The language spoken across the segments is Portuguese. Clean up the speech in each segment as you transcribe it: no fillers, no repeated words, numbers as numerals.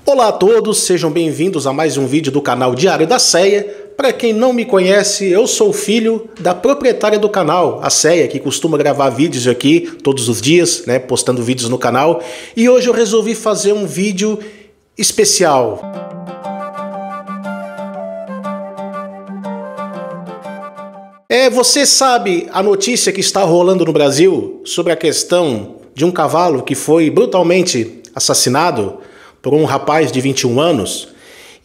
Olá a todos, sejam bem-vindos a mais um vídeo do canal Diário da Ceia. Para quem não me conhece, eu sou filho da proprietária do canal, a Ceia, que costuma gravar vídeos aqui todos os dias, postando vídeos no canal. E hoje eu resolvi fazer um vídeo especial. Você sabe a notícia que está rolando no Brasil sobre a questão de um cavalo que foi brutalmente assassinado por um rapaz de 21 anos?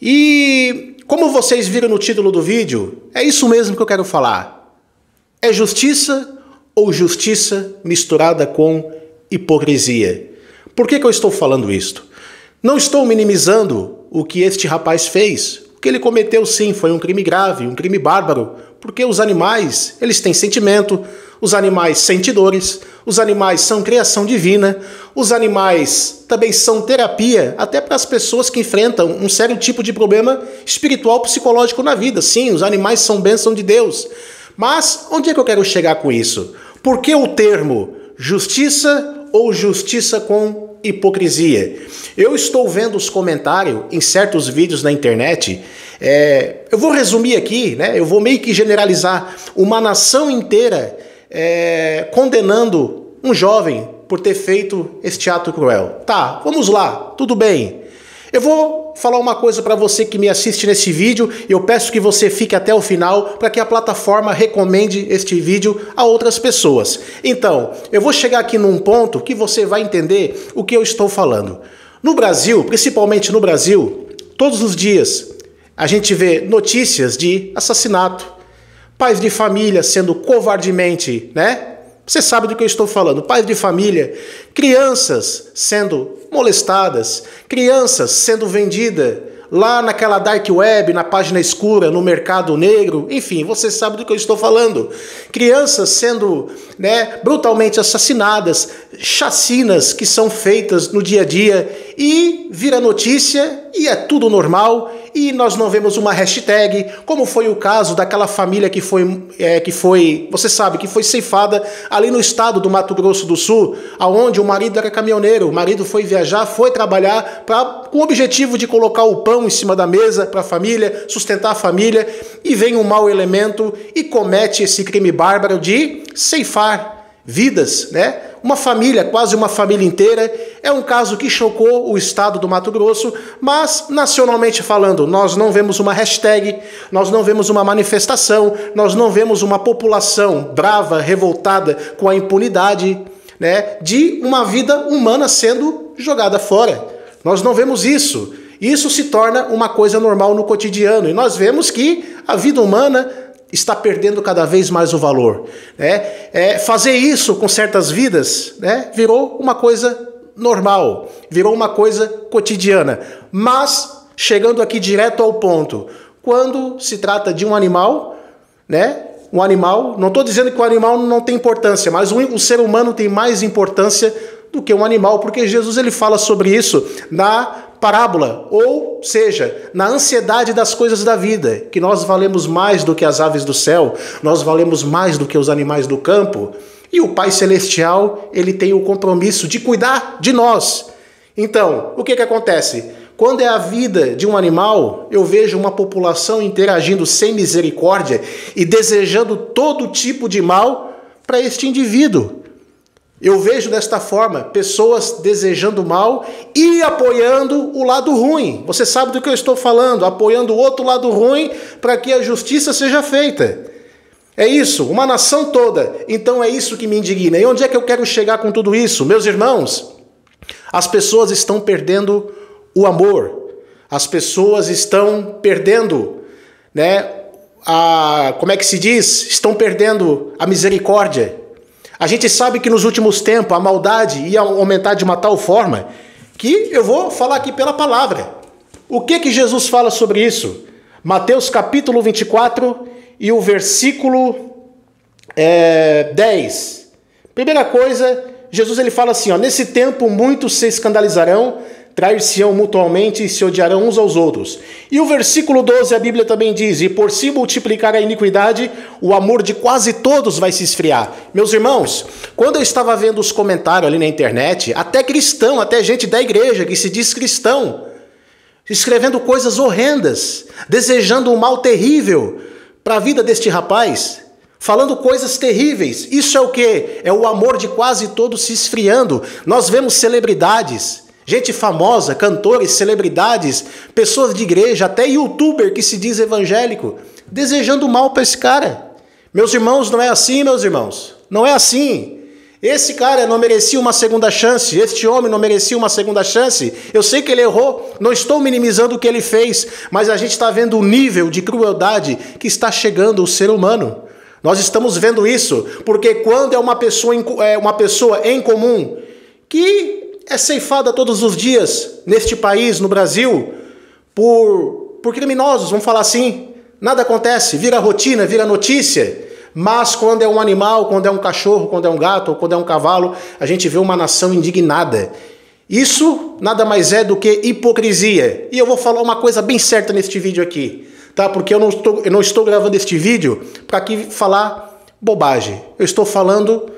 E como vocês viram no título do vídeo, é isso mesmo que eu quero falar. É justiça ou justiça misturada com hipocrisia? Por que eu estou falando isto? Não estou minimizando o que este rapaz fez. O que ele cometeu sim foi um crime grave, um crime bárbaro, porque os animais, eles têm sentimento, os animais sentem dores, os animais são criação divina, os animais também são terapia até para as pessoas que enfrentam um sério tipo de problema espiritual, psicológico na vida. Sim, os animais são bênção de Deus. Mas onde é que eu quero chegar com isso? Por que o termo justiça ou justiça com hipocrisia? Eu estou vendo os comentários em certos vídeos na internet. Eu vou resumir aqui, eu vou meio que generalizar uma nação inteira condenando um jovem por ter feito este ato cruel. Tá, vamos lá, tudo bem. Eu vou falar uma coisa para você que me assiste nesse vídeo e eu peço que você fique até o final para que a plataforma recomende este vídeo a outras pessoas. Então, eu vou chegar aqui num ponto que você vai entender o que eu estou falando. No Brasil, principalmente no Brasil, todos os dias a gente vê notícias de assassinato, pais de família sendo covardemente, Você sabe do que eu estou falando. Pais de família, crianças sendo molestadas, crianças sendo vendidas lá naquela dark web, na página escura, no mercado negro, enfim, você sabe do que eu estou falando. Crianças sendo brutalmente assassinadas, chacinas que são feitas no dia a dia e vira notícia e é tudo normal e nós não vemos uma hashtag, como foi o caso daquela família que foi, você sabe, que foi ceifada ali no estado do Mato Grosso do Sul, aonde o marido era caminhoneiro, o marido foi viajar, foi trabalhar com o objetivo de colocar o pão em cima da mesa para a família, sustentar a família, e vem um mau elemento e comete esse crime bárbaro de ceifar vidas, Uma família, quase uma família inteira. É um caso que chocou o estado do Mato Grosso, mas nacionalmente falando, nós não vemos uma hashtag, nós não vemos uma manifestação, nós não vemos uma população brava, revoltada com a impunidade, de uma vida humana sendo jogada fora. Nós não vemos isso. Isso se torna uma coisa normal no cotidiano e nós vemos que a vida humana está perdendo cada vez mais o valor. Fazer isso com certas vidas virou uma coisa normal, virou uma coisa cotidiana. Mas, chegando aqui direto ao ponto, quando se trata de um animal, um animal, não estou dizendo que o animal não tem importância, mas o ser humano tem mais importância do que um animal, porque Jesus ele fala sobre isso na parábola, ou seja, na ansiedade das coisas da vida, que nós valemos mais do que as aves do céu, nós valemos mais do que os animais do campo, e o Pai Celestial, ele tem o compromisso de cuidar de nós. Então, o que acontece? Quando é a vida de um animal, eu vejo uma população interagindo sem misericórdia e desejando todo tipo de mal para este indivíduo. Eu vejo desta forma, pessoas desejando mal e apoiando o lado ruim. Você sabe do que eu estou falando, apoiando o outro lado ruim para que a justiça seja feita. É isso, uma nação toda. Então é isso que me indigna. E onde é que eu quero chegar com tudo isso? Meus irmãos, as pessoas estão perdendo o amor. As pessoas estão perdendo, como é que se diz? Estão perdendo a misericórdia. A gente sabe que nos últimos tempos a maldade ia aumentar de uma tal forma que eu vou falar aqui pela palavra. O que Jesus fala sobre isso? Mateus capítulo 24 e o versículo 10. Primeira coisa, Jesus ele fala assim, nesse tempo muitos se escandalizarão, trair-se-ão mutualmente e se odiarão uns aos outros. E o versículo 12, a Bíblia também diz, e por se multiplicar a iniquidade, o amor de quase todos vai se esfriar. Meus irmãos, quando eu estava vendo os comentários ali na internet, até cristão, até gente da igreja que se diz cristão, escrevendo coisas horrendas, desejando um mal terrível para a vida deste rapaz, falando coisas terríveis. Isso é o quê? É o amor de quase todos se esfriando. Nós vemos celebridades, gente famosa, cantores, celebridades, pessoas de igreja, até youtuber que se diz evangélico, desejando mal para esse cara. Meus irmãos, não é assim, meus irmãos. Não é assim. Esse cara não merecia uma segunda chance, este homem não merecia uma segunda chance. Eu sei que ele errou, não estou minimizando o que ele fez, mas a gente está vendo o nível de crueldade que está chegando o ser humano. Nós estamos vendo isso, porque quando é uma pessoa em comum, que é ceifada todos os dias neste país, no Brasil, por criminosos, vamos falar assim, nada acontece, vira rotina, vira notícia. Mas quando é um animal, quando é um cachorro, quando é um gato, ou quando é um cavalo, a gente vê uma nação indignada. Isso nada mais é do que hipocrisia. E eu vou falar uma coisa bem certa neste vídeo aqui, tá? Porque eu não estou gravando este vídeo para aqui falar bobagem. Eu estou falando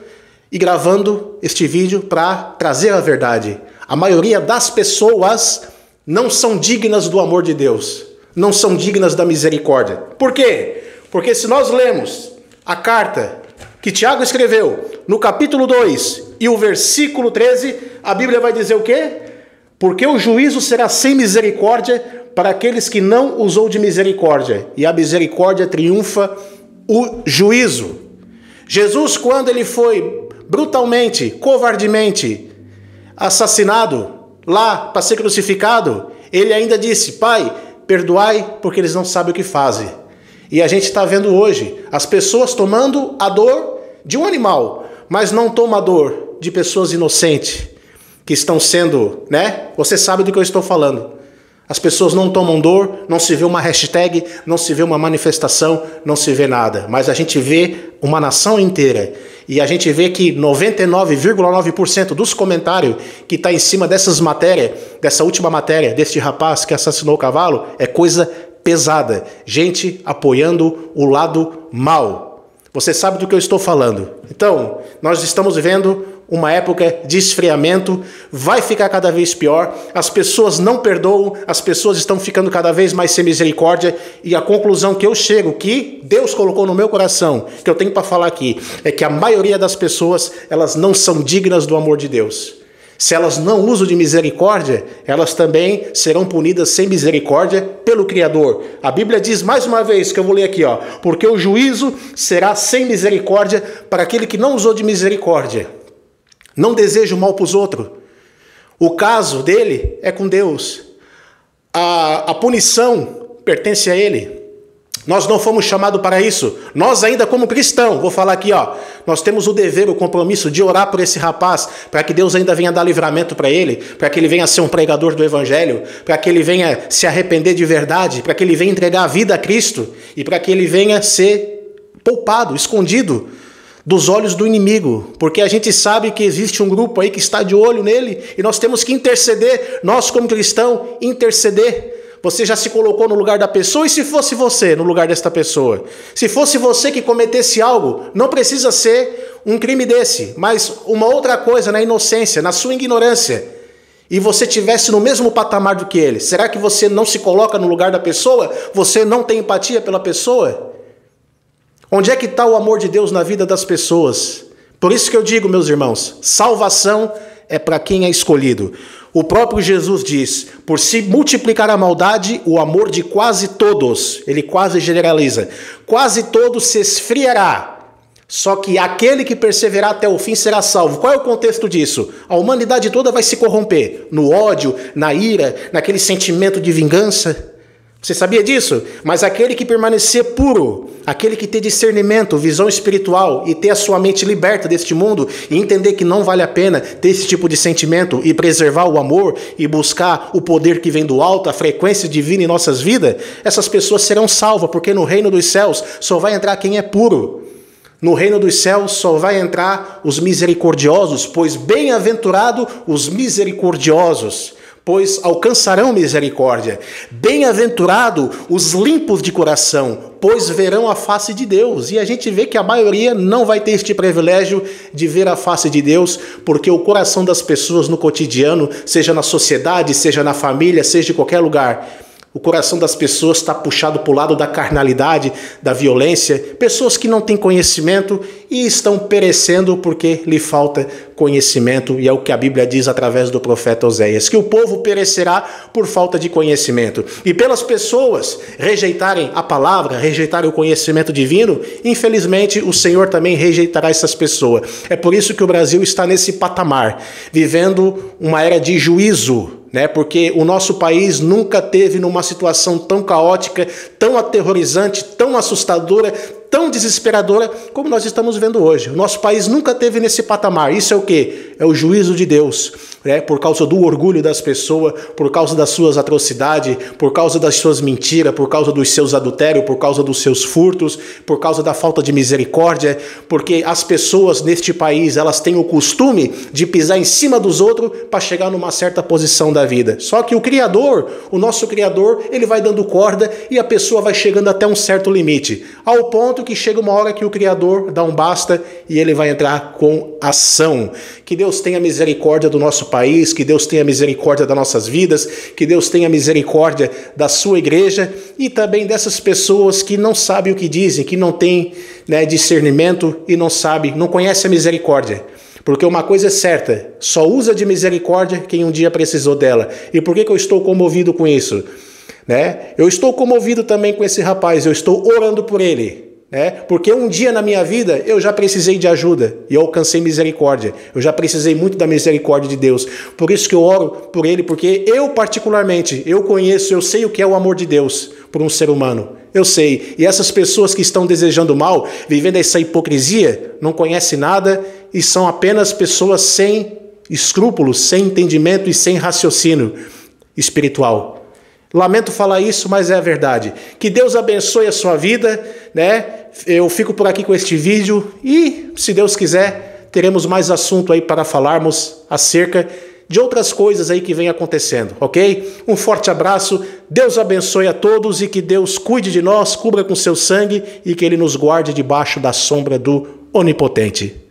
e gravando este vídeo para trazer a verdade. A maioria das pessoas não são dignas do amor de Deus, não são dignas da misericórdia. Por quê? Porque se nós lemos a carta que Tiago escreveu no capítulo 2 e o versículo 13, a Bíblia vai dizer o quê? Porque o juízo será sem misericórdia para aqueles que não usou de misericórdia, e a misericórdia triunfa o juízo. Jesus, quando ele foi brutalmente, covardemente assassinado lá para ser crucificado, ele ainda disse: Pai, perdoai porque eles não sabem o que fazem. E a gente está vendo hoje as pessoas tomando a dor de um animal, mas não tomam a dor de pessoas inocentes que estão sendo, né? Você sabe do que eu estou falando. As pessoas não tomam dor, não se vê uma hashtag, não se vê uma manifestação, não se vê nada. Mas a gente vê uma nação inteira. E a gente vê que 99,9% dos comentários que está em cima dessas matérias, dessa última matéria, deste rapaz que assassinou o cavalo, é coisa pesada, gente apoiando o lado mal. Você sabe do que eu estou falando. Então, nós estamos vivendo uma época de esfriamento, vai ficar cada vez pior, as pessoas não perdoam, as pessoas estão ficando cada vez mais sem misericórdia, e a conclusão que eu chego, que Deus colocou no meu coração, que eu tenho para falar aqui, é que a maioria das pessoas, elas não são dignas do amor de Deus. Se elas não usam de misericórdia, elas também serão punidas sem misericórdia pelo Criador. A Bíblia diz mais uma vez, que eu vou ler aqui, ó, porque o juízo será sem misericórdia para aquele que não usou de misericórdia. Não deseja o mal para os outros. O caso dele é com Deus. A punição pertence a Ele. Nós não fomos chamados para isso. Nós ainda como cristãos, vou falar aqui, ó, nós temos o dever, o compromisso de orar por esse rapaz, para que Deus ainda venha dar livramento para ele, para que ele venha ser um pregador do Evangelho, para que ele venha se arrepender de verdade, para que ele venha entregar a vida a Cristo e para que ele venha ser poupado, escondido dos olhos do inimigo, porque a gente sabe que existe um grupo aí que está de olho nele e nós temos que interceder, nós como cristãos, interceder. Você já se colocou no lugar da pessoa? E se fosse você no lugar desta pessoa? Se fosse você que cometesse algo, não precisa ser um crime desse, mas uma outra coisa na inocência, na sua ignorância, e você estivesse no mesmo patamar do que ele, será que você não se coloca no lugar da pessoa? Você não tem empatia pela pessoa? Onde é que está o amor de Deus na vida das pessoas? Por isso que eu digo, meus irmãos, salvação é para quem é escolhido. O próprio Jesus diz, por se multiplicar a maldade, o amor de quase todos, ele quase generaliza, quase todos se esfriará. Só que aquele que perseverar até o fim será salvo. Qual é o contexto disso? A humanidade toda vai se corromper no ódio, na ira, naquele sentimento de vingança. Você sabia disso? Mas aquele que permanecer puro, aquele que ter discernimento, visão espiritual e ter a sua mente liberta deste mundo e entender que não vale a pena ter esse tipo de sentimento e preservar o amor e buscar o poder que vem do alto, a frequência divina em nossas vidas, essas pessoas serão salvas, porque no reino dos céus só vai entrar quem é puro. No reino dos céus só vai entrar os misericordiosos, pois bem-aventurado os misericordiosos, pois alcançarão misericórdia. Bem-aventurado os limpos de coração, pois verão a face de Deus. E a gente vê que a maioria não vai ter este privilégio de ver a face de Deus, porque o coração das pessoas no cotidiano, seja na sociedade, seja na família, seja em qualquer lugar, o coração das pessoas está puxado para o lado da carnalidade, da violência, pessoas que não têm conhecimento e estão perecendo porque lhe falta conhecimento, e é o que a Bíblia diz através do profeta Oséias, que o povo perecerá por falta de conhecimento. E pelas pessoas rejeitarem a palavra, rejeitarem o conhecimento divino, infelizmente o Senhor também rejeitará essas pessoas. É por isso que o Brasil está nesse patamar, vivendo uma era de juízo, porque o nosso país nunca teve numa situação tão caótica, tão aterrorizante, tão assustadora, tão desesperadora como nós estamos vendo hoje. O nosso país nunca teve nesse patamar. Isso é o quê? É o juízo de Deus, por causa do orgulho das pessoas, por causa das suas atrocidades, por causa das suas mentiras, por causa dos seus adultérios, por causa dos seus furtos, por causa da falta de misericórdia, porque as pessoas neste país, elas têm o costume de pisar em cima dos outros para chegar numa certa posição da vida. Só que o Criador, o nosso Criador, ele vai dando corda e a pessoa vai chegando até um certo limite, ao ponto que chega uma hora que o Criador dá um basta e ele vai entrar com ação. Que Deus tenha misericórdia do nosso país, que Deus tenha misericórdia das nossas vidas, que Deus tenha misericórdia da sua igreja e também dessas pessoas que não sabem o que dizem, que não têm discernimento e não sabem, não conhecem a misericórdia. Porque uma coisa é certa, só usa de misericórdia quem um dia precisou dela. E por que eu estou comovido com isso? Eu estou comovido também com esse rapaz, eu estou orando por ele. Porque um dia na minha vida eu já precisei de ajuda e eu alcancei misericórdia. Eu já precisei muito da misericórdia de Deus. Por isso que eu oro por ele, porque eu particularmente, eu conheço, eu sei o que é o amor de Deus por um ser humano. Eu sei. E essas pessoas que estão desejando mal, vivendo essa hipocrisia, não conhecem nada e são apenas pessoas sem escrúpulos, sem entendimento e sem raciocínio espiritual. Lamento falar isso, mas é a verdade. Que Deus abençoe a sua vida, Eu fico por aqui com este vídeo e, se Deus quiser, teremos mais assunto aí para falarmos acerca de outras coisas aí que vem acontecendo, ok? Um forte abraço, Deus abençoe a todos e que Deus cuide de nós, cubra com seu sangue e que Ele nos guarde debaixo da sombra do Onipotente.